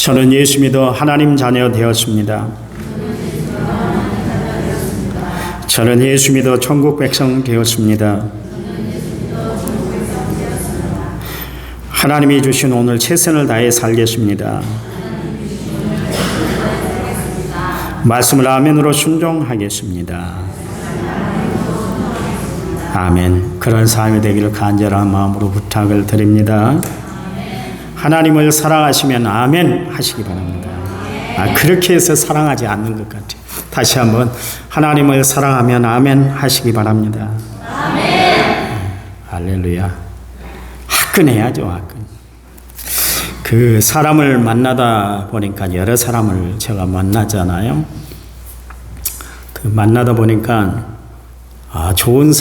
저는 예수 믿어 하나님 자녀 되었습니다. 저는 예수 믿어 천국 백성 되었습니다. 하나님이 주신 오늘 최선을 다해 살겠습니다. 말씀을 아멘으로 순종하겠습니다. 아멘. 그런 삶이 되기를 간절한 마음으로 부탁을 드립니다. 하나님을 사랑하시면 아멘 하시기 바랍니다. 그렇게 해서 사랑하지 않는 것 같아요. 다시 한번 하나님을 사랑하면 아멘 하시기 바랍니다. 할렐루야. 화끈해야죠. 화끈. 그 사람을 만나다 보니까 여러 사람을 제가 만나잖아요. 그 만나다 보니까 좋은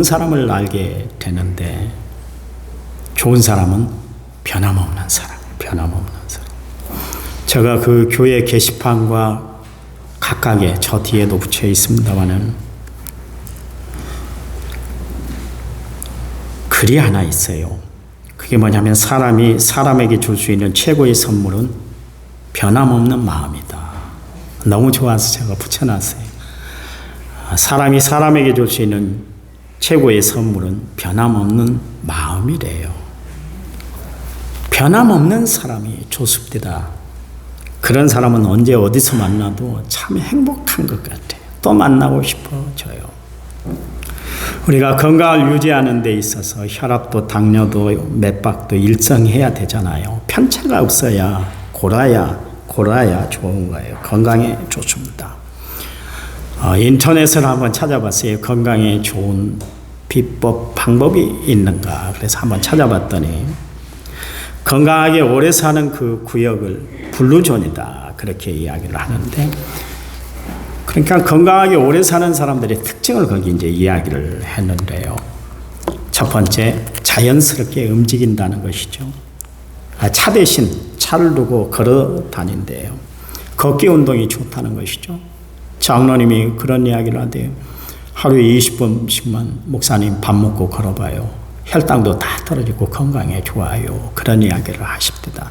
사람을 알게 되는데, 좋은 사람은 변함없는 사람. 제가 그 교회 게시판과 각각에 저 뒤에도 붙여 있습니다만은 글이 하나 있어요. 그게 뭐냐면 사람이 사람에게 줄 수 있는 최고의 선물은 변함없는 마음이다. 너무 좋아서 제가 붙여놨어요. 사람이 사람에게 줄 수 있는 최고의 선물은 변함없는 마음이래요. 변함없는 사람이 좋습니다. 그런 사람은 언제 어디서 만나도 참 행복한 것 같아요. 또 만나고 싶어져요. 우리가 건강을 유지하는 데 있어서 혈압도 당뇨도 맥박도 일정해야 되잖아요. 편차가 없어야 골아야 좋은 거예요. 건강에 좋습니다. 인터넷을 한번 찾아봤어요. 건강에 좋은 비법, 방법이 있는가. 그래서 한번 찾아봤더니 건강하게 오래 사는 그 구역을 블루존이다. 그렇게 이야기를 하는데, 그러니까 건강하게 오래 사는 사람들의 특징을 거기 이제 이야기를 했는데요. 첫 번째, 자연스럽게 움직인다는 것이죠. 차 대신 차를 두고 걸어 다닌대요. 걷기 운동이 좋다는 것이죠. 장로님이 그런 이야기를 하대요. 하루에 20분씩만 목사님 밥 먹고 걸어봐요. 혈당도 다 떨어지고 건강에 좋아요. 그런 이야기를 하십니다.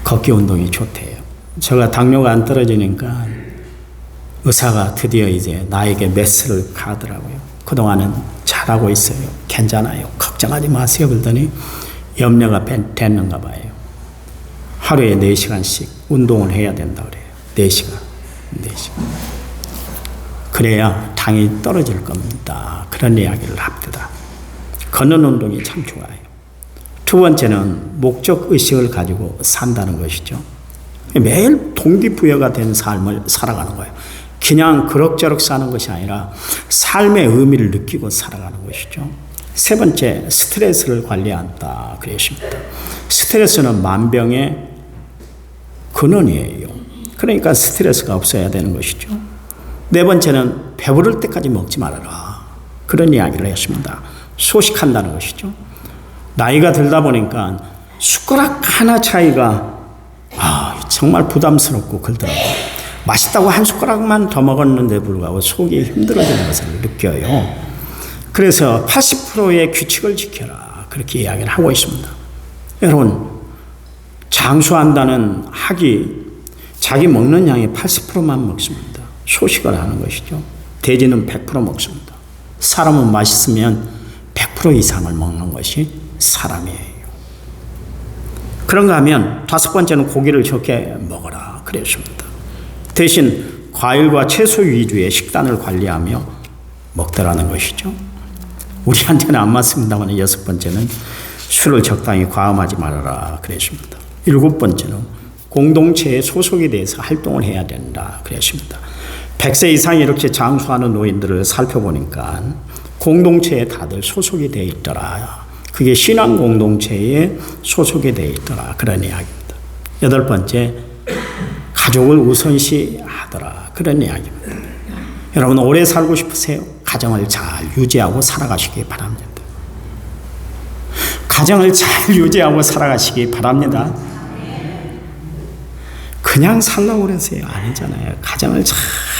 걷기 운동이 좋대요. 제가 당뇨가 안 떨어지니까 의사가 드디어 이제 나에게 메스를 가더라고요. 그동안은 잘하고 있어요. 괜찮아요. 걱정하지 마세요. 그러더니 염려가 됐는가 봐요. 하루에 4시간씩 운동을 해야 된다 그래요. 4시간. 그래야 당이 떨어질 겁니다. 그런 이야기를 합니다. 걷는 운동이 참 좋아요. 두 번째는 목적의식을 가지고 산다는 것이죠. 매일 동기부여가 된 삶을 살아가는 거예요. 그냥 그럭저럭 사는 것이 아니라 삶의 의미를 느끼고 살아가는 것이죠. 세 번째, 스트레스를 관리한다 그랬습니다. 스트레스는 만병의 근원이에요. 그러니까 스트레스가 없어야 되는 것이죠. 네 번째는 배부를 때까지 먹지 말아라. 그런 이야기를 했습니다. 소식한다는 것이죠. 나이가 들다 보니까 숟가락 하나 차이가 정말 부담스럽고 그러더라고요. 맛있다고 한 숟가락만 더 먹었는데 불구하고 속이 힘들어지는 것을 느껴요. 그래서 80%의 규칙을 지켜라. 그렇게 이야기를 하고 있습니다. 여러분, 장수한다는 학이 자기 먹는 양의 80%만 먹습니다. 소식을 하는 것이죠. 돼지는 100% 먹습니다. 사람은 맛있으면 100% 이상을 먹는 것이 사람이에요. 그런가 하면 다섯 번째는 고기를 적게 먹어라 그랬습니다. 대신 과일과 채소 위주의 식단을 관리하며 먹더라는 것이죠. 우리한테는 안 맞습니다만 여섯 번째는 술을 적당히 과음하지 말아라 그랬습니다. 일곱 번째는 공동체에 소속이 돼서 활동을 해야 된다 그랬습니다. 100세 이상 이렇게 장수하는 노인들을 살펴보니까 공동체에 다들 소속이 되어 있더라. 그게 신앙 공동체에 소속이 되어 있더라. 그런 이야기입니다. 여덟 번째, 가족을 우선시하더라. 그런 이야기입니다. 여러분, 오래 살고 싶으세요? 가정을 잘 유지하고 살아가시기 바랍니다. 가정을 잘 유지하고 살아가시기 바랍니다. 그냥 살라고 그러세요? 아니잖아요. 가정을 잘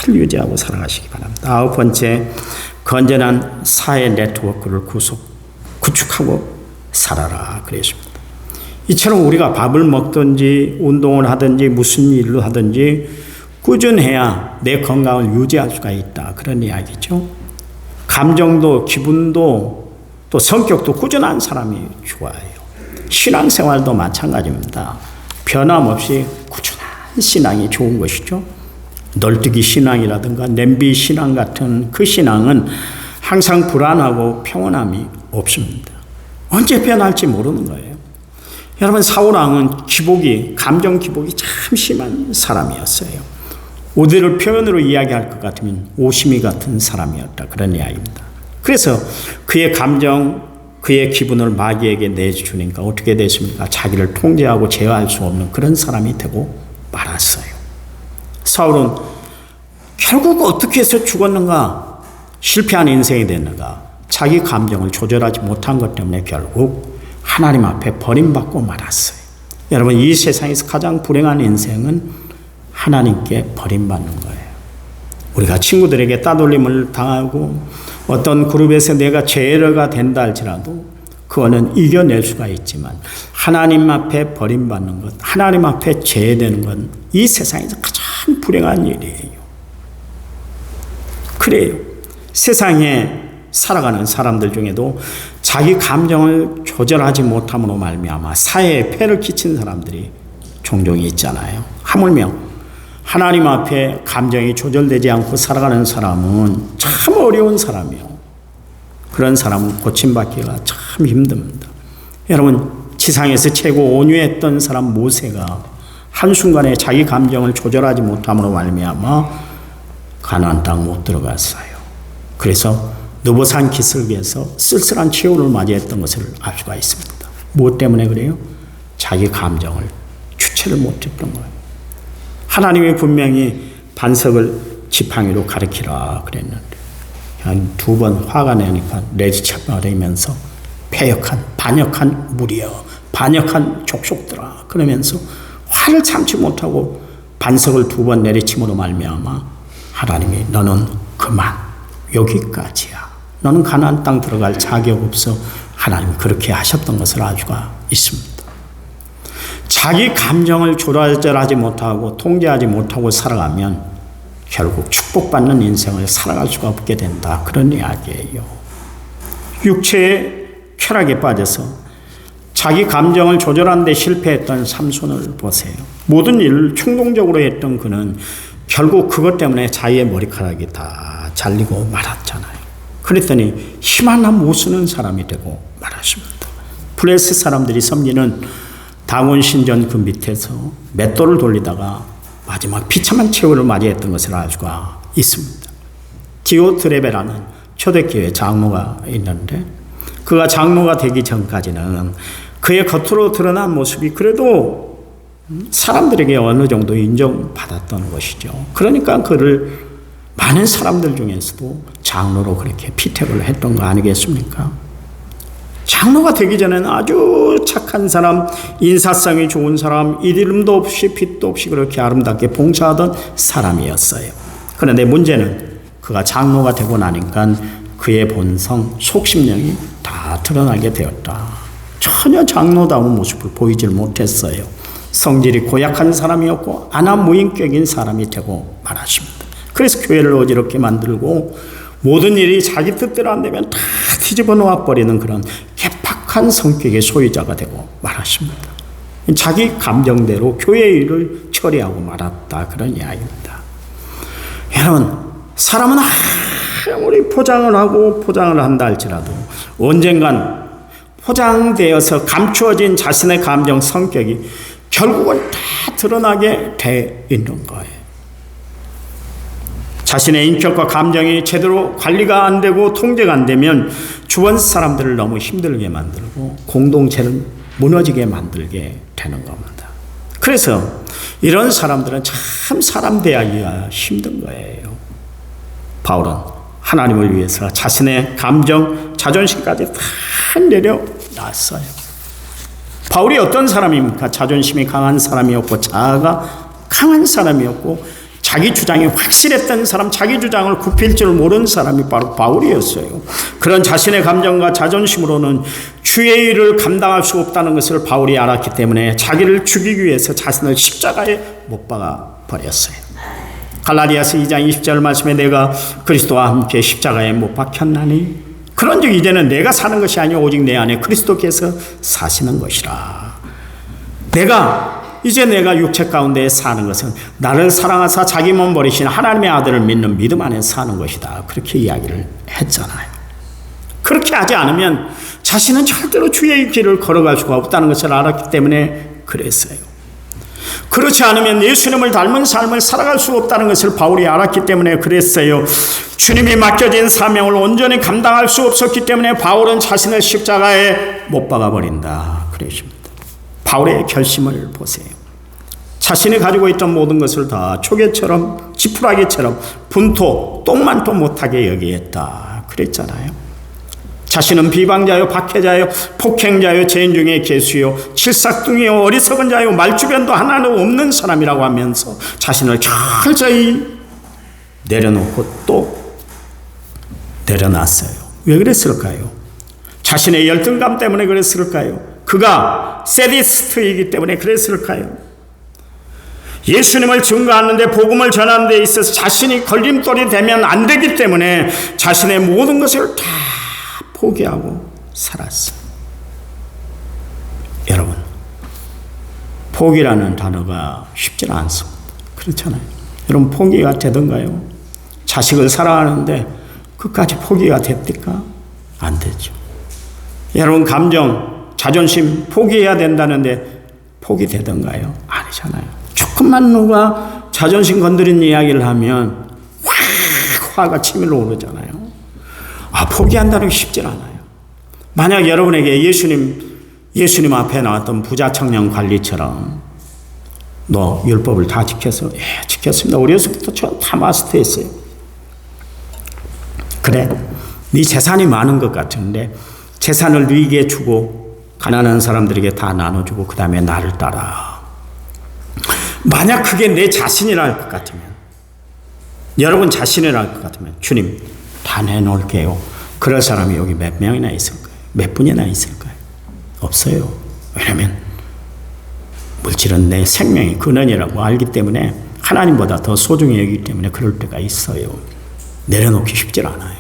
유지하고 살아가시기 바랍니다. 아홉 번째, 건전한 사회 네트워크를 구축하고 살아라 그랬습니다. 이처럼 우리가 밥을 먹든지 운동을 하든지 무슨 일을 하든지 꾸준해야 내 건강을 유지할 수가 있다. 그런 이야기죠. 감정도 기분도 또 성격도 꾸준한 사람이 좋아요. 신앙생활도 마찬가지입니다. 변함없이 꾸준한 신앙이 좋은 것이죠. 널뛰기 신앙이라든가 냄비 신앙 같은 그 신앙은 항상 불안하고 평온함이 없습니다. 언제 변할지 모르는 거예요. 여러분, 사울왕은 감정 기복이 참 심한 사람이었어요. 우리를 표현으로 이야기할 것 같으면 오심이 같은 사람이었다. 그런 이야기입니다. 그래서 그의 감정, 그의 기분을 마귀에게 내주니까 어떻게 됐습니까? 자기를 통제하고 제어할 수 없는 그런 사람이 되고 말았어요. 사울은 결국 어떻게 해서 죽었는가? 실패한 인생이 됐는가? 자기 감정을 조절하지 못한 것 때문에 결국 하나님 앞에 버림받고 말았어요. 여러분, 이 세상에서 가장 불행한 인생은 하나님께 버림받는 거예요. 우리가 친구들에게 따돌림을 당하고 어떤 그룹에서 내가 제외가 된다 할지라도 그거는 이겨낼 수가 있지만 하나님 앞에 버림받는 것, 하나님 앞에 제외되는 건 이 세상에서 가장 불행한 일이에요. 그래요. 세상에 살아가는 사람들 중에도 자기 감정을 조절하지 못함으로 말미암아 사회에 폐를 끼친 사람들이 종종 있잖아요. 하물며 하나님 앞에 감정이 조절되지 않고 살아가는 사람은 참 어려운 사람이요. 그런 사람은 고침받기가 참 힘듭니다. 여러분, 지상에서 최고 온유했던 사람 모세가 한순간에 자기 감정을 조절하지 못함으로 말미암아 가나안 땅 못 들어갔어요. 그래서 느보산 기슭에서 쓸쓸한 최후를 맞이했던 것을 알 수가 있습니다. 무엇 때문에 그래요? 자기 감정을 주체를 못했던 거예요. 하나님이 분명히 반석을 지팡이로 가리키라 그랬는데 한 2번 화가 나니까 내지쳐버리면서 반역한 무리여, 반역한 족속들아 그러면서 화를 참지 못하고 반석을 2번 내리침으로 말미암아 하나님이 너는 그만 여기까지야. 너는 가나안 땅 들어갈 자격 없어. 하나님이 그렇게 하셨던 것을 알 수가 있습니다. 자기 감정을 조절하지 못하고 통제하지 못하고 살아가면 결국 축복받는 인생을 살아갈 수가 없게 된다. 그런 이야기예요. 육체의 쾌락에 빠져서 자기 감정을 조절하는 데 실패했던 삼손을 보세요. 모든 일을 충동적으로 했던 그는 결국 그것 때문에 자기의 머리카락이 다 잘리고 말았잖아요. 그랬더니 힘 하나 못 쓰는 사람이 되고 말았습니다. 블레셋 사람들이 섬기는 다곤 신전 그 밑에서 맷돌을 돌리다가 마지막 비참한 최후를 맞이했던 것을 알 수가 있습니다. 디오트레베라는 초대교회 장로가 있는데 그가 장로가 되기 전까지는 그의 겉으로 드러난 모습이 그래도 사람들에게 어느 정도 인정받았던 것이죠. 그러니까 그를 많은 사람들 중에서도 장로로 그렇게 피택을 했던 거 아니겠습니까? 장로가 되기 전에는 아주 착한 사람, 인사성이 좋은 사람, 이름도 없이 빛도 없이 그렇게 아름답게 봉사하던 사람이었어요. 그런데 문제는 그가 장로가 되고 나니까 그의 본성, 속심령이 다 드러나게 되었다. 전혀 장로다운 모습을 보이질 못했어요. 성질이 고약한 사람이었고 안하무인격인 사람이 되고 말았습니다. 그래서 교회를 어지럽게 만들고 모든 일이 자기 뜻대로 안 되면 다 뒤집어 놓아버리는 그런 개팍한 성격의 소유자가 되고 말았습니다. 자기 감정대로 교회의 일을 처리하고 말았다. 그런 이야기입니다. 여러분, 사람은 아무리 포장을 하고 포장을 한다 할지라도 언젠간 포장되어서 감추어진 자신의 감정, 성격이 결국은 다 드러나게 돼 있는 거예요. 자신의 인격과 감정이 제대로 관리가 안 되고 통제가 안 되면 주변 사람들을 너무 힘들게 만들고 공동체를 무너지게 만들게 되는 겁니다. 그래서 이런 사람들은 참 사람 대하기가 힘든 거예요. 바울은 하나님을 위해서 자신의 감정, 자존심까지 다 내려놨어요. 바울이 어떤 사람입니까? 자존심이 강한 사람이었고 자아가 강한 사람이었고 자기 주장이 확실했던 사람, 자기 주장을 굽힐 줄 모르는 사람이 바로 바울이었어요. 그런 자신의 감정과 자존심으로는 주의 일을 감당할 수 없다는 것을 바울이 알았기 때문에 자기를 죽이기 위해서 자신을 십자가에 못 박아 버렸어요. 갈라디아서 2장 20절 말씀에 내가 그리스도와 함께 십자가에 못 박혔나니 그런즉 이제는 내가 사는 것이 아니요 오직 내 안에 그리스도께서 사시는 것이라. 내가 육체 가운데 사는 것은 나를 사랑하사 자기 몸 버리신 하나님의 아들을 믿는 믿음 안에 사는 것이다. 그렇게 이야기를 했잖아요. 그렇게 하지 않으면 자신은 절대로 주의 길을 걸어갈 수가 없다는 것을 알았기 때문에 그랬어요. 그렇지 않으면 예수님을 닮은 삶을 살아갈 수 없다는 것을 바울이 알았기 때문에 그랬어요. 주님이 맡겨진 사명을 온전히 감당할 수 없었기 때문에 바울은 자신을 십자가에 못 박아버린다. 그러십니다. 바울의 결심을 보세요. 자신이 가지고 있던 모든 것을 다 초계처럼 지푸라기처럼 분토, 똥만도 못하게 여기겠다. 그랬잖아요. 자신은 비방자요, 박해자요, 폭행자요, 죄인 중에 괴수요, 칠삭둥이요, 어리석은 자요, 말주변도 하나도 없는 사람이라고 하면서 자신을 철저히 내려놓고 또 내려놨어요. 왜 그랬을까요? 자신의 열등감 때문에 그랬을까요? 그가 세디스트이기 때문에 그랬을까요? 예수님을 증거하는데 복음을 전하는 데 있어서 자신이 걸림돌이 되면 안 되기 때문에 자신의 모든 것을 다 포기하고 살았어요. 여러분, 포기라는 단어가 쉽지는 않습니다. 그렇잖아요. 여러분, 포기가 되던가요? 자식을 사랑하는데 끝까지 포기가 됩니까? 안 되죠. 여러분, 감정, 자존심 포기해야 된다는데 포기되던가요? 아니잖아요. 조금만 누가 자존심 건드린 이야기를 하면 화가 치밀어 오르잖아요. 포기한다는 게 쉽지 않아요. 만약 여러분에게 예수님 앞에 나왔던 부자 청년 관리처럼 너 율법을 다 지켰어? 예, 지켰습니다. 어려서부터 저 다 마스터했어요. 그래, 네 재산이 많은 것 같은데 재산을 네게 주고 가난한 사람들에게 다 나눠주고 그 다음에 나를 따라. 만약 그게 내 자신이랄 것 같으면, 여러분 자신이랄 것 같으면 주님 다 내놓을게요. 그럴 사람이 여기 몇 명이나 있을까요? 몇 분이나 있을까요? 없어요. 왜냐하면 물질은 내 생명의 근원이라고 알기 때문에 하나님보다 더 소중히 여기기 때문에 그럴 때가 있어요. 내려놓기 쉽지 않아요.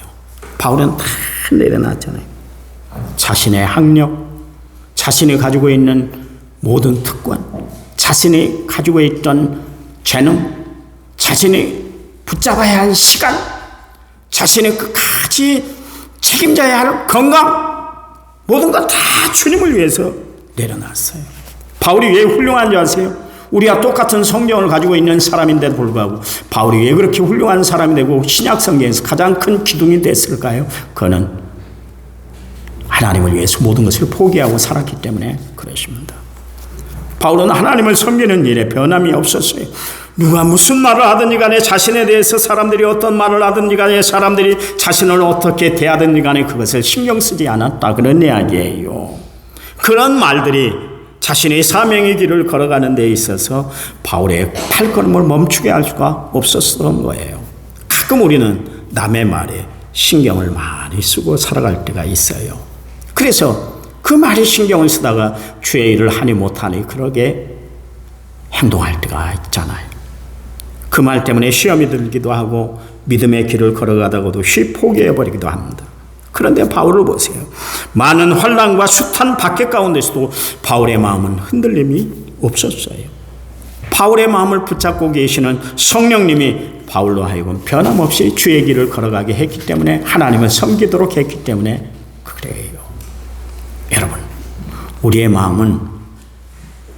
바울은 다 내려놨잖아요. 자신의 학력, 자신이 가지고 있는 모든 특권, 자신이 가지고 있던 재능, 자신이 붙잡아야 할 시간, 자신이 끝까지 책임져야 할 건강, 모든 것 다 주님을 위해서 내려놨어요. 바울이 왜 훌륭한지 아세요? 우리와 똑같은 성경을 가지고 있는 사람인데도 불구하고 바울이 왜 그렇게 훌륭한 사람이 되고 신약 성경에서 가장 큰 기둥이 됐을까요? 그는 하나님을 위해서 모든 것을 포기하고 살았기 때문에 그러십니다. 바울은 하나님을 섬기는 일에 변함이 없었어요. 누가 무슨 말을 하든지 간에 자신에 대해서 사람들이 어떤 말을 하든지 간에 사람들이 자신을 어떻게 대하든지 간에 그것을 신경 쓰지 않았다. 그런 이야기예요. 그런 말들이 자신의 사명의 길을 걸어가는 데 있어서 바울의 발걸음을 멈추게 할 수가 없었던 거예요. 가끔 우리는 남의 말에 신경을 많이 쓰고 살아갈 때가 있어요. 그래서 그 말에 신경을 쓰다가 주의 일을 하니 못하니 그러게 행동할 때가 있잖아요. 그 말 때문에 시험이 들기도 하고 믿음의 길을 걸어가다가도 쉽게 포기해버리기도 합니다. 그런데 바울을 보세요. 많은 환난과 숱한 박해 가운데서도 바울의 마음은 흔들림이 없었어요. 바울의 마음을 붙잡고 계시는 성령님이 바울로 하여금 변함없이 주의 길을 걸어가게 했기 때문에 하나님을 섬기도록 했기 때문에 그래요. 여러분, 우리의 마음은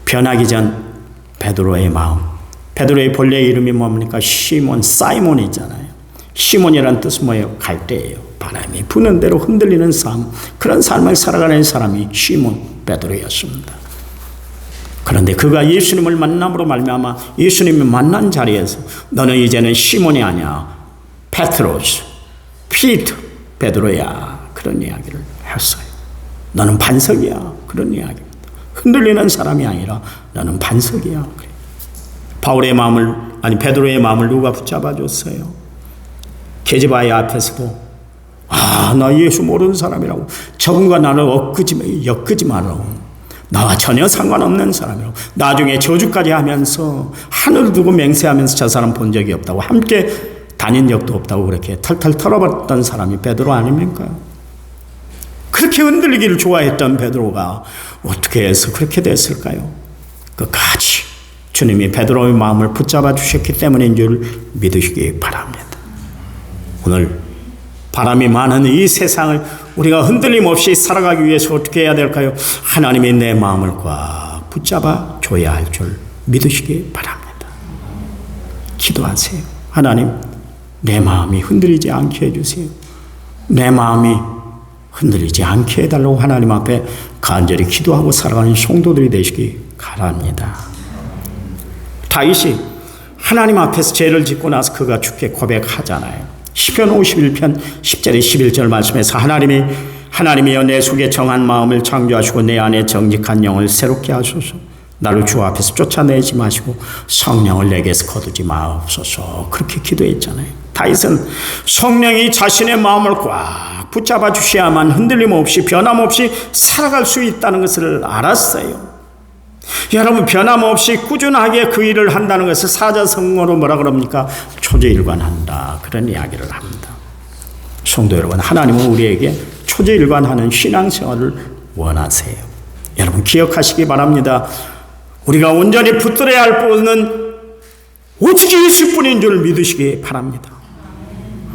변하기 전 베드로의 마음, 베드로의 본래 이름이 뭡니까? 시몬, 사이몬이잖아요. 시몬이란 뜻은 뭐예요? 갈대예요. 바람이 부는 대로 흔들리는 삶, 그런 삶을 살아가는 사람이 시몬 베드로였습니다. 그런데 그가 예수님을 만남으로 말미암아 예수님이 만난 자리에서 너는 이제는 시몬이 아니야, 페트로스, 피터, 베드로야, 그런 이야기를 했어요. 너는 반석이야, 그런 이야기입니다. 흔들리는 사람이 아니라 너는 반석이야. 바울의 마음을, 베드로의 마음을 누가 붙잡아 줬어요? 게르바의 앞에서도 나 예수 모르는 사람이라고. 저분과 나를 엮지 말라고. 나와 전혀 상관없는 사람이라고. 나중에 저주까지 하면서 하늘을 두고 맹세하면서 저 사람 본 적이 없다고, 함께 다닌 적도 없다고 그렇게 털털 털어봤던 사람이 베드로 아닙니까? 그렇게 흔들리기를 좋아했던 베드로가 어떻게 해서 그렇게 됐을까요? 끝까지 주님이 베드로의 마음을 붙잡아 주셨기 때문인 줄 믿으시기 바랍니다. 오늘 바람이 많은 이 세상을 우리가 흔들림 없이 살아가기 위해서 어떻게 해야 될까요? 하나님이 내 마음을 꽉 붙잡아 줘야 할 줄 믿으시기 바랍니다. 기도하세요. 하나님, 내 마음이 흔들리지 않게 해주세요. 내 마음이 흔들리지 않게 해달라고 하나님 앞에 간절히 기도하고 살아가는 성도들이 되시기 바랍니다. 다윗이 하나님 앞에서 죄를 짓고 나서 그가 주께 고백하잖아요. 시편 51편 10절에 11절 말씀에서 하나님이여 내 속에 정한 마음을 창조하시고 내 안에 정직한 영을 새롭게 하소서. 나를 주 앞에서 쫓아내지 마시고 성령을 내게서 거두지 마옵소서. 그렇게 기도했잖아요. 다윗은 성령이 자신의 마음을 꽉 붙잡아 주셔야만 흔들림 없이 변함없이 살아갈 수 있다는 것을 알았어요. 여러분, 변함없이 꾸준하게 그 일을 한다는 것을 사자성어로 뭐라 그럽니까? 초제일관한다, 그런 이야기를 합니다. 성도 여러분, 하나님은 우리에게 초제일관하는 신앙생활을 원하세요. 여러분 기억하시기 바랍니다. 우리가 온전히 붙들어야 할 분은 오직 예수뿐인 줄 믿으시기 바랍니다.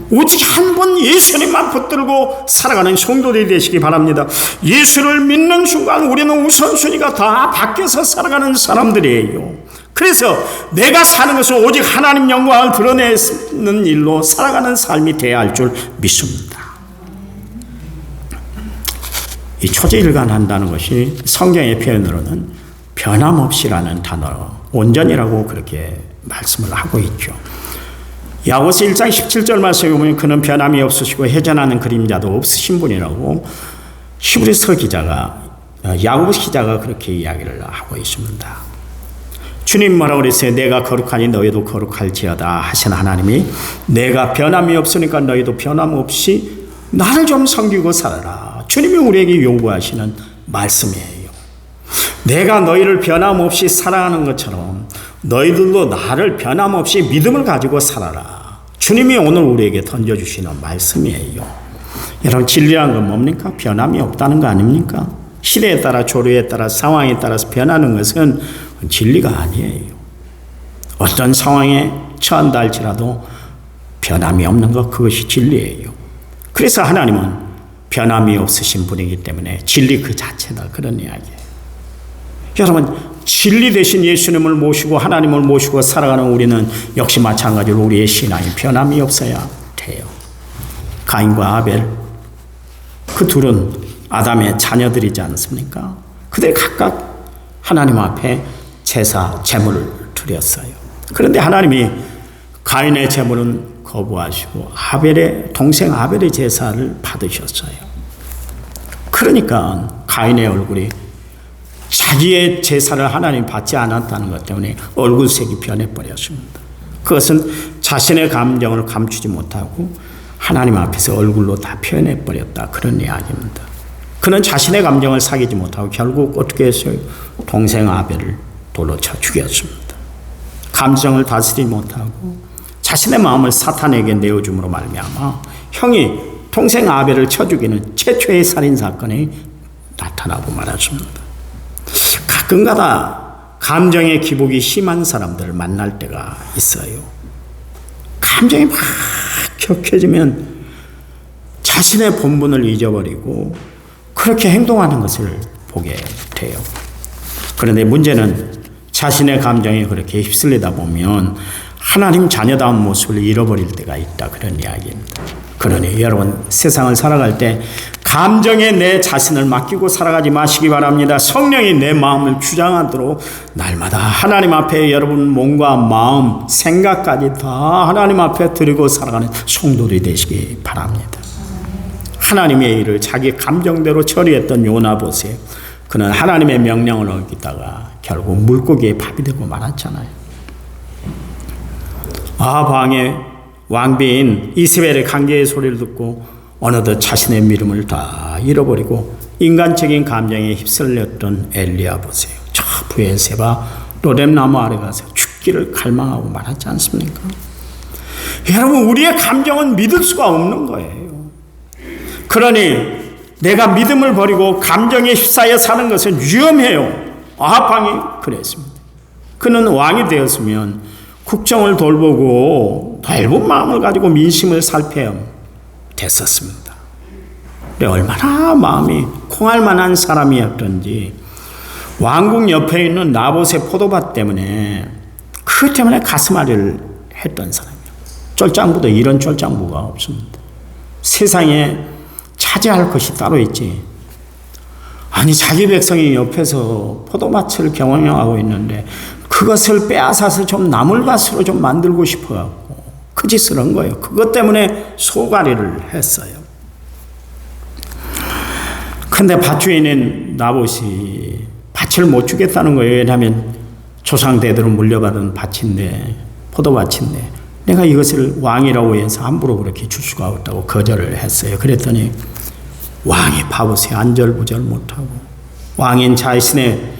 오직 한 번 예수님만 붙들고 살아가는 성도들이 되시기 바랍니다. 예수를 믿는 순간 우리는 우선순위가 다 바뀌어서 살아가는 사람들이에요. 그래서 내가 사는 것은 오직 하나님 영광을 드러내는 일로 살아가는 삶이 되어야 할 줄 믿습니다. 이 초제일관한다는 것이 성경의 표현으로는 변함없이라는 단어, 온전이라고 그렇게 말씀을 하고 있죠. 야고보서 1장 17절 말씀에 보면 그는 변함이 없으시고 회전하는 그림자도 없으신 분이라고 히브리서 기자가, 야고보서 기자가 그렇게 이야기를 하고 있습니다. 주님 뭐라고 그랬어요? 내가 거룩하니 너희도 거룩할지어다 하신 하나님이 내가 변함이 없으니까 너희도 변함없이 나를 좀 섬기고 살아라. 주님이 우리에게 요구하시는 말씀이에요. 내가 너희를 변함없이 사랑하는 것처럼 너희들도 나를 변함없이 믿음을 가지고 살아라. 주님이 오늘 우리에게 던져주시는 말씀이에요. 여러분, 진리란 건 뭡니까? 변함이 없다는 거 아닙니까? 시대에 따라, 조류에 따라, 상황에 따라서 변하는 것은 진리가 아니에요. 어떤 상황에 처한다 할지라도 변함이 없는 것, 그것이 진리예요. 그래서 하나님은 변함이 없으신 분이기 때문에 진리 그 자체다, 그런 이야기예요. 여러분, 진리 대신 예수님을 모시고 하나님을 모시고 살아가는 우리는 역시 마찬가지로 우리의 신앙이 변함이 없어야 돼요. 가인과 아벨, 그 둘은 아담의 자녀들이지 않습니까? 그들 각각 하나님 앞에 제사, 제물을 드렸어요. 그런데 하나님이 가인의 제물은 거부하시고 아벨의 동생 아벨의 제사를 받으셨어요. 그러니까 가인의 얼굴이 자기의 제사를 하나님 받지 않았다는 것 때문에 얼굴색이 변해버렸습니다. 그것은 자신의 감정을 감추지 못하고 하나님 앞에서 얼굴로 다 표현해버렸다, 그런 이야기입니다. 그는 자신의 감정을 사귀지 못하고 결국 어떻게 했어요? 동생 아벨을 돌로 쳐 죽였습니다. 감정을 다스리지 못하고 자신의 마음을 사탄에게 내어줌으로 말미암아 형이 동생 아벨을 쳐 죽이는 최초의 살인사건이 나타나고 말았습니다. 가끔가다 감정의 기복이 심한 사람들을 만날 때가 있어요. 감정이 막 격해지면 자신의 본분을 잊어버리고 그렇게 행동하는 것을 보게 돼요. 그런데 문제는 자신의 감정에 그렇게 휩쓸리다 보면 하나님 자녀다운 모습을 잃어버릴 때가 있다, 그런 이야기입니다. 그러니 여러분, 세상을 살아갈 때 감정에 내 자신을 맡기고 살아가지 마시기 바랍니다. 성령이 내 마음을 주장하도록 날마다 하나님 앞에 여러분 몸과 마음, 생각까지 다 하나님 앞에 드리고 살아가는 성도들이 되시기 바랍니다. 하나님의 일을 자기 감정대로 처리했던 요나 보세요. 그는 하나님의 명령을 어기다가 결국 물고기의 밥이 되고 말았잖아요. 아합 왕의 왕비인 이세벨의 강제의 소리를 듣고 어느덧 자신의 믿음을 다 잃어버리고 인간적인 감정에 휩쓸렸던 엘리야 보세요. 저 브에세바 로뎀나무 아래 가서 죽기를 갈망하고 말하지 않습니까? 여러분, 우리의 감정은 믿을 수가 없는 거예요. 그러니 내가 믿음을 버리고 감정에 휩싸여 사는 것은 위험해요. 아합 왕이 그랬습니다. 그는 왕이 되었으면 국정을 돌보고 넓은 마음을 가지고 민심을 살펴야 됐었습니다. 얼마나 마음이 콩할 만한 사람이었던지 왕궁 옆에 있는 나봇의 포도밭 때문에 그것 때문에 가슴앓이를 했던 사람이에요. 쫄장부도 이런 쫄장부가 없습니다. 세상에 차지할 것이 따로 있지. 아니, 자기 백성이 옆에서 포도밭을 경영하고 있는데 그것을 빼앗아서 좀 나물밭으로 좀 만들고 싶어갖고 그 짓을 한 거예요. 그것 때문에 소가리를 했어요. 근데 밭주인인 나봇이 밭을 못 주겠다는 거예요. 왜냐하면 조상 대대로 물려받은 밭인데, 포도밭인데 내가 이것을 왕이라고 해서 함부로 그렇게 줄 수가 없다고 거절을 했어요. 그랬더니 왕이 봐보세요. 안절부절 못하고 왕인 자신의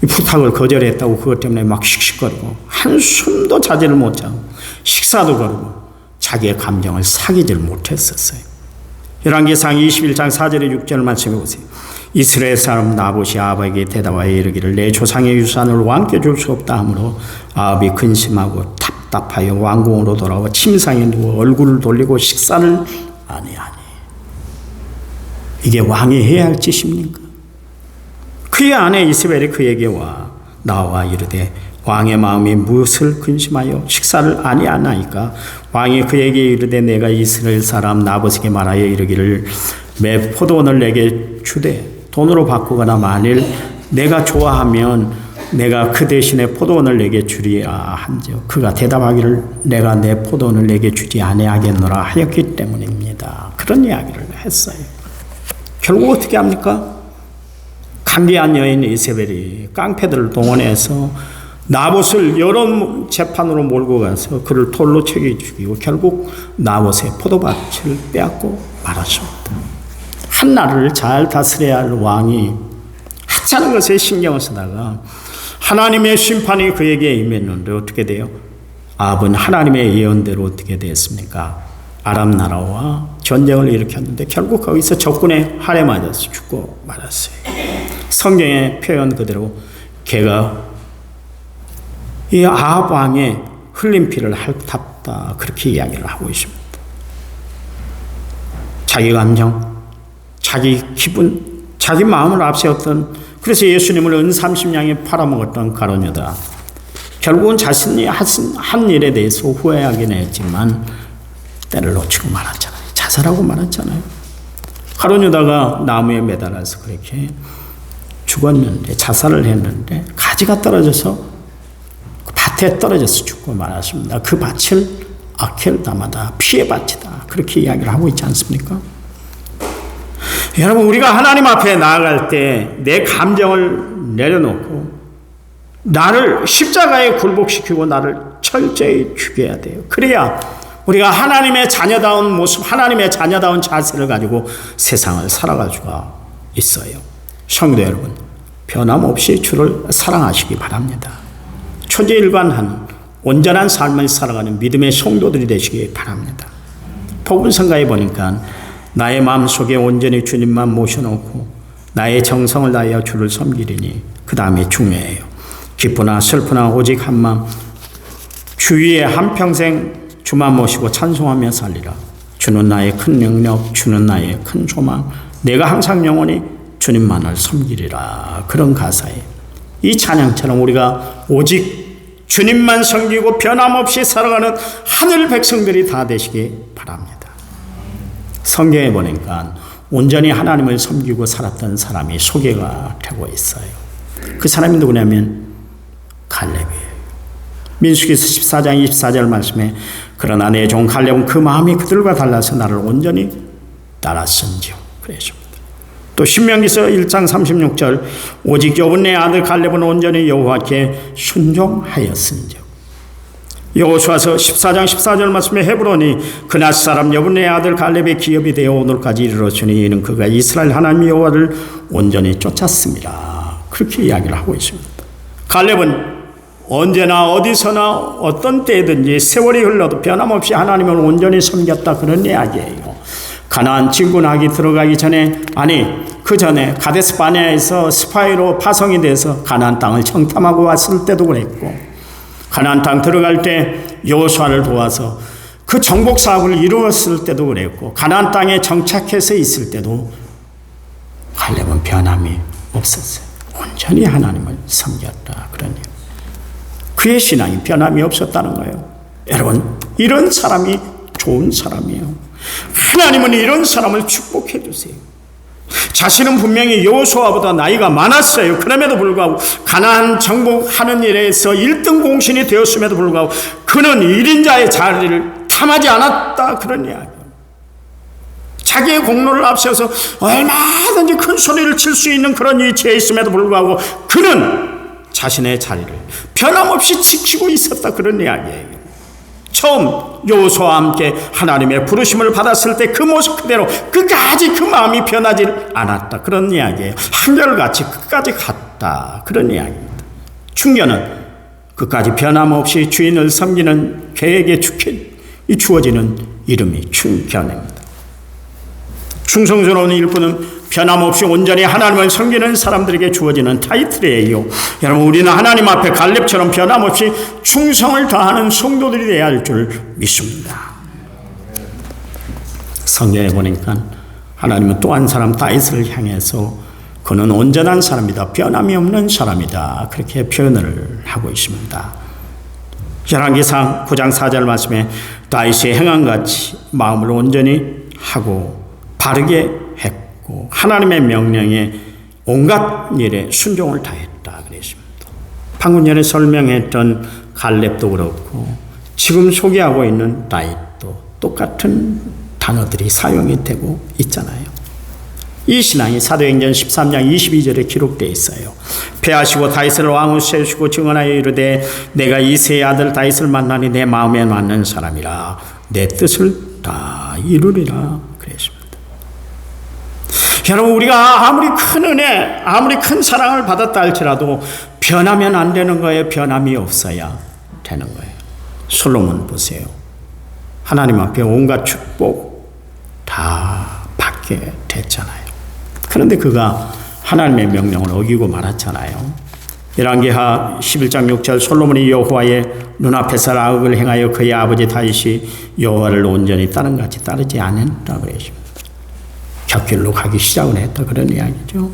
이 부탁을 거절했다고 그것 때문에 막 씩씩거리고 한숨도 자제를 못하고 식사도 거르고 자기의 감정을 사귀질 못했었어요. 열왕기상 21장 4절에 6절 말씀해 보세요. 이스라엘 사람 나봇이 아합에게 대답하여 이르기를 내 조상의 유산을 왕께 줄 수 없다 하므로 아합이 근심하고 답답하여 왕궁으로 돌아와 침상에 누워 얼굴을 돌리고 식사를 아니하니. 이게 왕이 해야 할 짓입니까? 그의 아내 이세벨이 그에게 나와 이르되 왕의 마음이 무엇을 근심하여 식사를 아니하나이까? 왕이 그에게 이르되 내가 이스라엘 사람 나봇에게 말하여 이르기를 매 포도원을 내게 주되 돈으로 바꾸거나 만일 내가 좋아하면 내가 그 대신에 포도원을 내게 주리야 한즉 그가 대답하기를 내가 내 포도원을 내게 주지 아니하겠노라 하였기 때문입니다. 그런 이야기를 했어요. 결국 어떻게 합니까? 간계한 여인 이세벨이 깡패들을 동원해서 나봇을 여러 재판으로 몰고 가서 그를 돌로 쳐겨 죽이고 결국 나봇의 포도밭을 빼앗고 말았습니다. 한 나라를 잘 다스려야 할 왕이 하찮은 것에 신경을 쓰다가 하나님의 심판이 그에게 임했는데 어떻게 돼요? 아합은 하나님의 예언대로 어떻게 됐습니까? 아람 나라와 전쟁을 일으켰는데 결국 거기서 적군의 활에 맞아서 죽고 말았어요. 성경의 표현 그대로 걔가 이 아합 왕의 흘린 피를 핥았다 그렇게 이야기를 하고 있습니다. 자기 감정, 자기 기분, 자기 마음을 앞세웠던, 그래서 예수님을 은30냥에 팔아먹었던 가룟 유다. 결국은 자신이 한 일에 대해서 후회하긴 했지만 때를 놓치고 말았잖아요. 자살하고 말았잖아요. 가룟 유다가 나무에 매달아서 그렇게 죽었는데, 자살을 했는데 가지가 떨어져서 밭에 떨어져서 죽고 말았습니다. 그 밭을 아켈다마다 피의 밭이다 그렇게 이야기를 하고 있지 않습니까? 여러분, 우리가 하나님 앞에 나아갈 때 내 감정을 내려놓고 나를 십자가에 굴복시키고 나를 철저히 죽여야 돼요. 그래야 우리가 하나님의 자녀다운 모습, 하나님의 자녀다운 자세를 가지고 세상을 살아갈 수가 있어요. 성도 여러분, 변함없이 주를 사랑하시기 바랍니다. 초지일관한 온전한 삶을 살아가는 믿음의 성도들이 되시기 바랍니다. 복음성가에 보니까 나의 마음속에 온전히 주님만 모셔놓고 나의 정성을 다하여 주를 섬기리니 그 다음에 중요해요. 기쁘나 슬프나 오직 한 마음 주 위에 한평생 주만 모시고 찬송하며 살리라. 주는 나의 큰 능력, 주는 나의 큰 소망, 내가 항상 영원히 주님만을 섬기리라. 그런 가사에 이 찬양처럼 우리가 오직 주님만 섬기고 변함없이 살아가는 하늘 백성들이 다 되시기 바랍니다. 성경에 보니까 온전히 하나님을 섬기고 살았던 사람이 소개가 되고 있어요. 그 사람이 누구냐면 갈렙이에요. 민수기서 14장 24절 말씀에 그러나 내 종 갈렙은 그 마음이 그들과 달라서 나를 온전히 따랐은지요. 그랬습니다. 또 신명기서 1장 36절 오직 여분의 아들 갈렙은 온전히 여호와께 순종하였은지요. 여호수아서 14장 14절 말씀에 헤브론이 그나스 사람 여분의 아들 갈렙의 기업이 되어 오늘까지 이르렀으니 이는 그가 이스라엘 하나님 여호와를 온전히 쫓았습니다. 그렇게 이야기를 하고 있습니다. 갈렙은 언제나 어디서나 어떤 때든지 세월이 흘러도 변함없이 하나님을 온전히 섬겼다, 그런 이야기예요. 가나안 진군하기 들어가기 전에, 그 전에 가데스 바네아에서 스파이로 파송이 돼서 가나안 땅을 정탐하고 왔을 때도 그랬고, 가나안 땅 들어갈 때 여호수아를 도와서 그 정복 사업을 이루었을 때도 그랬고, 가나안 땅에 정착해서 있을 때도 갈렙은 변함이 없었어요. 온전히 하나님을 섬겼다, 그런 얘기. 그의 신앙이 변함이 없었다는 거예요. 여러분, 이런 사람이 좋은 사람이에요. 하나님은 이런 사람을 축복해 주세요. 자신은 분명히 여호수아보다 나이가 많았어요. 그럼에도 불구하고 가나안 정복하는 일에서 1등 공신이 되었음에도 불구하고 그는 1인자의 자리를 탐하지 않았다, 그런 이야기예요. 자기의 공로를 앞세워서 얼마든지 큰 소리를 칠 수 있는 그런 위치에 있음에도 불구하고 그는 자신의 자리를 변함없이 지키고 있었다, 그런 이야기예요. 처음 여호수아와 함께 하나님의 부르심을 받았을 때 그 모습 그대로 끝까지 그 마음이 변하지 않았다, 그런 이야기예요. 한결같이 끝까지 갔다, 그런 이야기입니다. 충견은 끝까지 변함없이 주인을 섬기는 개에게 주어지는 이름이 충견입니다. 충성스러운 일꾼은 변함없이 온전히 하나님을 섬기는 사람들에게 주어지는 타이틀이에요. 여러분, 우리는 하나님 앞에 갈렙처럼 변함없이 충성을 다하는 성도들이 되어야 할 줄 믿습니다. 성경에 보니까 하나님은 또 한 사람 다윗을 향해서 그는 온전한 사람이다, 변함이 없는 사람이다, 그렇게 표현을 하고 있습니다. 열왕기상 9장 4절 말씀에 다윗이 행함같이 마음을 온전히 하고 바르게 했고 하나님의 명령에 온갖 일에 순종을 다했다, 그랬습니다. 방금 전에 설명했던 갈렙도 그렇고 지금 소개하고 있는 다윗도 똑같은 단어들이 사용이 되고 있잖아요. 이 신앙이 사도행전 13장 22절에 기록되어 있어요. 패하시고 다윗을 왕으로 세우시고 증언하여 이르되 내가 이새의 아들 다윗을 만나니 내 마음에 맞는 사람이라 내 뜻을 다 이루리라, 그랬습니다. 여러분, 우리가 아무리 큰 은혜, 아무리 큰 사랑을 받았다 할지라도 변하면 안 되는 거예요. 변함이 없어야 되는 거예요. 솔로몬 보세요. 하나님 앞에 온갖 축복 다 받게 됐잖아요. 그런데 그가 하나님의 명령을 어기고 말았잖아요. 열왕기하 11장 6절 솔로몬이 여호와의 눈앞에서 악을 행하여 그의 아버지 다윗이 여호와를 온전히 따른 같이 따르지 않았다, 그랬습니다. 곁길로 가기 시작을 했다, 그런 이야기죠.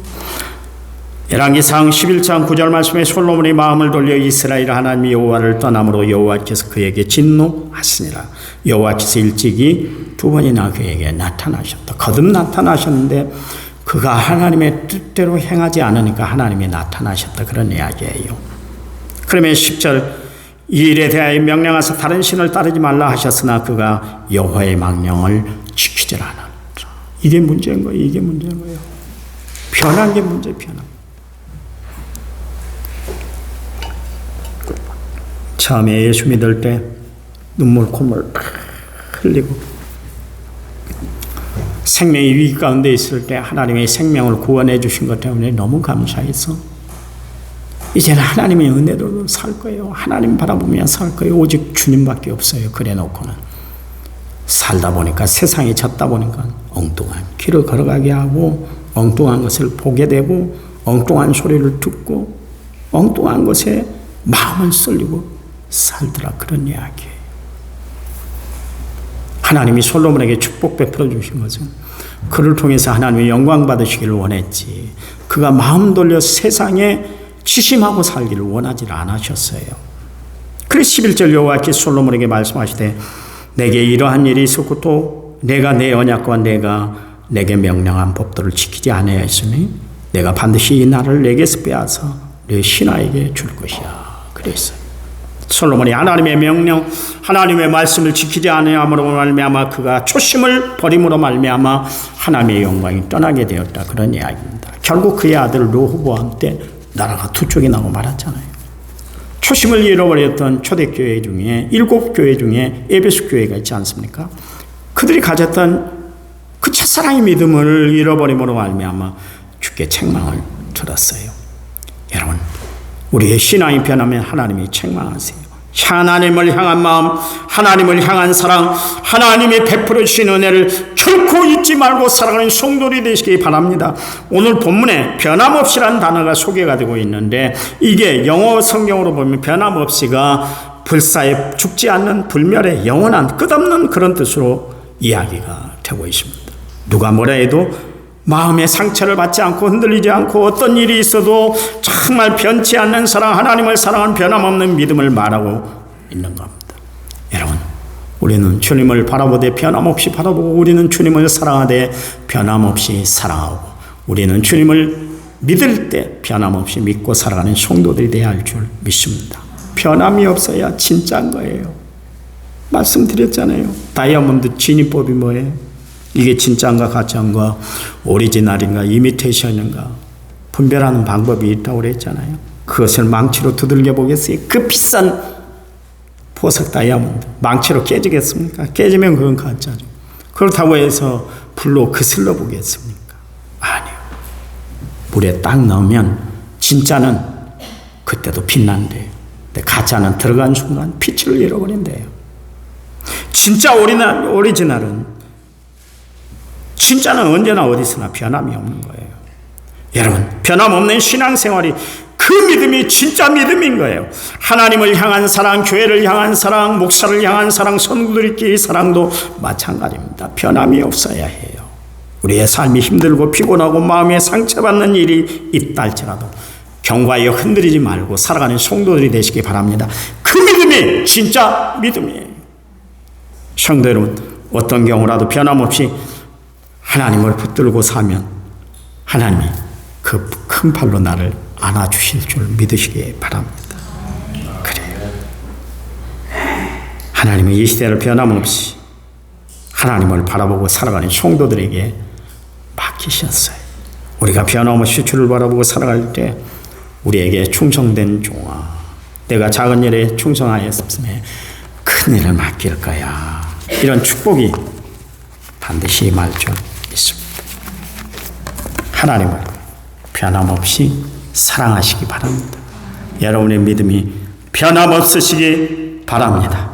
열왕기상 11장 9절 말씀에 솔로몬이 마음을 돌려 이스라엘 하나님 여호와를 떠남으로 여호와께서 그에게 진노하시니라. 여호와께서 일찍이 두 번이나 그에게 나타나셨다. 거듭 나타나셨는데 그가 하나님의 뜻대로 행하지 않으니까 하나님이 나타나셨다, 그런 이야기예요. 그러면 10절 이 일에 대하여 명령하사 다른 신을 따르지 말라 하셨으나 그가 여호와의 명령을 지키질 않았다. 이게 문제인 거예요. 이게 문제인 거예요. 변한 게 문제, 변한. 처음에 예수 믿을 때 눈물 콧물 흘리고 생명이 위기 가운데 있을 때 하나님의 생명을 구원해 주신 것 때문에 너무 감사해서 이제는 하나님의 은혜로 살 거예요. 하나님 바라보며 살 거예요. 오직 주님밖에 없어요. 그래 놓고는 살다 보니까 세상에 젖다 보니까 엉뚱한 길을 걸어가게 하고 엉뚱한 것을 보게 되고 엉뚱한 소리를 듣고 엉뚱한 것에 마음을 쏠리고 살더라, 그런 이야기예요. 하나님이 솔로몬에게 축복 베풀어 주신 것은 그를 통해서 하나님의 영광 받으시기를 원했지 그가 마음 돌려 세상에 치심하고 살기를 원하지 않으셨어요. 그래서 11절 여호와께서 솔로몬에게 말씀하시되 내게 이러한 일이 있었고 또 내가 내 언약과 내가 내게 명령한 법도를 지키지 아니하였으니 내가 반드시 이 나라를 내게서 빼앗아 내 신하에게 줄 것이야, 그랬어요. 솔로몬이 하나님의 명령, 하나님의 말씀을 지키지 아니함으로 말미암아 그가 초심을 버림으로 말미암아 하나님의 영광이 떠나게 되었다, 그런 이야기입니다. 결국 그의 아들 르호보암 때 나라가 두 쪽이 나고 말았잖아요. 초심을 잃어버렸던 초대교회 중에 7교회 중에 에베소 교회가 있지 않습니까? 그들이 가졌던 그 첫사랑의 믿음을 잃어버림으로 말미암아 주께 책망을 들었어요. 여러분, 우리의 신앙이 변하면 하나님이 책망하세요. 하나님을 향한 마음, 하나님을 향한 사랑, 하나님이 베풀어 주신 은혜를 결코 잊지 말고 살아가는 성도들이 되시기 바랍니다. 오늘 본문에 변함없이라는 단어가 소개가 되고 있는데, 이게 영어 성경으로 보면 변함없이가 불사에 죽지 않는 불멸의 영원한 끝없는 그런 뜻으로 이야기가 되고 있습니다. 누가 뭐라 해도 마음의 상처를 받지 않고 흔들리지 않고 어떤 일이 있어도 정말 변치 않는 사랑, 하나님을 사랑하는 변함없는 믿음을 말하고 있는 겁니다. 여러분, 우리는 주님을 바라보되 변함없이 바라보고, 우리는 주님을 사랑하되 변함없이 사랑하고, 우리는 주님을 믿을 때 변함없이 믿고 살아가는 성도들이 되어야 할 줄 믿습니다. 변함이 없어야 진짜인 거예요. 말씀드렸잖아요. 다이아몬드 진입법이 뭐예요? 이게 진짜인가 가짜인가, 오리지널인가 이미테이션인가 분별하는 방법이 있다고 그랬잖아요. 그것을 망치로 두들겨 보겠어요? 그 비싼 보석 다이아몬드 망치로 깨지겠습니까? 깨지면 그건 가짜죠. 그렇다고 해서 불로 그슬러 보겠습니까? 아니요. 물에 딱 넣으면 진짜는 그때도 빛난대요. 근데 가짜는 들어간 순간 빛을 잃어버린대요. 진짜 오리지널은, 진짜는 언제나 어디서나 변함이 없는 거예요. 여러분, 변함없는 신앙생활이, 그 믿음이 진짜 믿음인 거예요. 하나님을 향한 사랑, 교회를 향한 사랑, 목사를 향한 사랑, 성도들끼리 사랑도 마찬가지입니다. 변함이 없어야 해요. 우리의 삶이 힘들고 피곤하고 마음에 상처받는 일이 있다 할지라도 경과에 흔들리지 말고 살아가는 성도들이 되시기 바랍니다. 그 믿음이 진짜 믿음이에요. 성도 여러분, 어떤 경우라도 변함없이 하나님을 붙들고 사면 하나님이 그 큰 팔로 나를 안아주실 줄 믿으시기 바랍니다. 그래요. 하나님은 이 시대를 변함없이 하나님을 바라보고 살아가는 성도들에게 맡기셨어요. 우리가 변함없이 주를 바라보고 살아갈 때 우리에게 충성된 종아, 내가 작은 일에 충성하였음에 큰 일을 맡길 거야, 이런 축복이 반드시 임할 줄 믿습니다. 하나님을 변함없이 사랑하시기 바랍니다. 여러분의 믿음이 변함없으시기 바랍니다.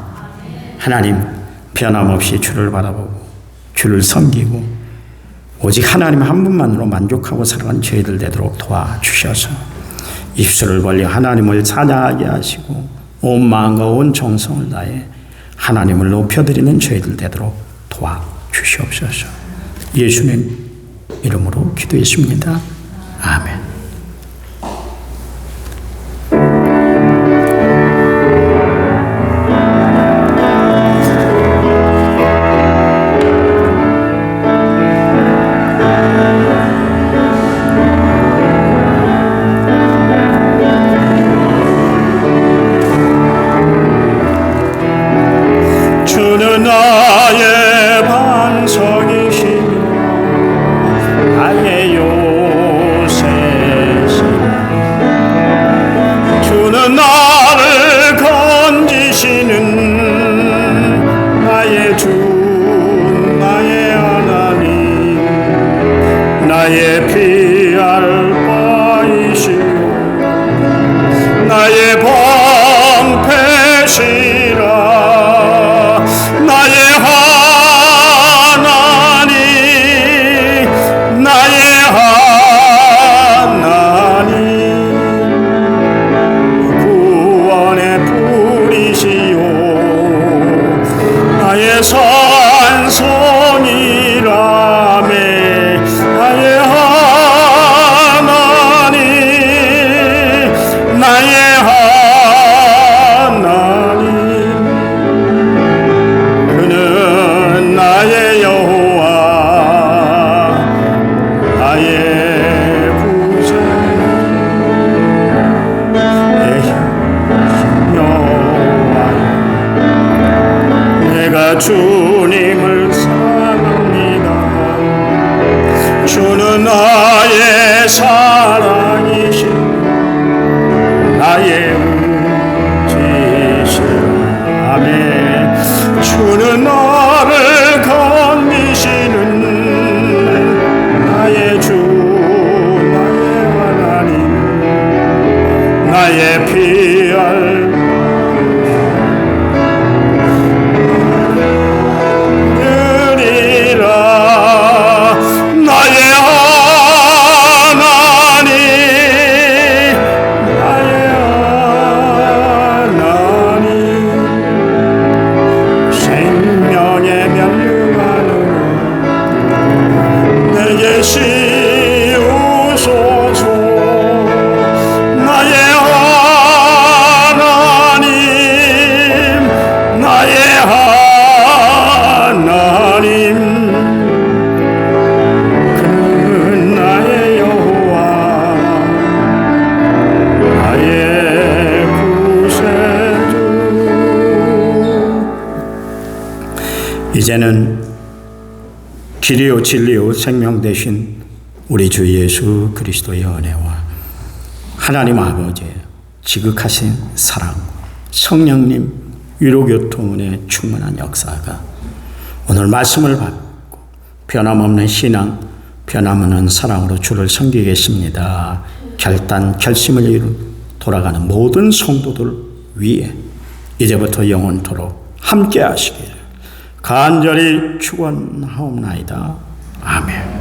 하나님, 변함없이 주를 바라보고 주를 섬기고 오직 하나님 한 분만으로 만족하고 살아가는 저희들 되도록 도와주셔서 입술을 벌려 하나님을 찬양하게 하시고 온 마음과 온 정성을 다해 하나님을 높여드리는 저희들 되도록 도와주시옵소서. 예수님 이름으로 기도했습니다. 아멘. 주는 나의 반석이시며 나의 요새시며, 주는 나를 건지시는 나의 주, 나의 하나님, 나의 피할 바이시오, 나의 방패시라, 나의 하나님, 나의 하나님, 구원의 뿌리시오, 나의 산성이라매, 나의 하나님, 나의 하나님, 그는 나의 여호와, 나의 구세, 여호와, 내가 주님을 사랑합니다. 주는 나의 사랑이시오, 나의 이제는 길이요 진리요 생명 되신 우리 주 예수 그리스도의 은혜와 하나님 아버지의 지극하신 사랑, 성령님 위로교통의 충만한 역사가 오늘 말씀을 받고 변함없는 신앙, 변함없는 사랑으로 주를 섬기겠습니다. 결심을 이룬 돌아가는 모든 성도들 위에 이제부터 영원토록 함께 하시기를 간절히 축원하옵나이다. 아멘.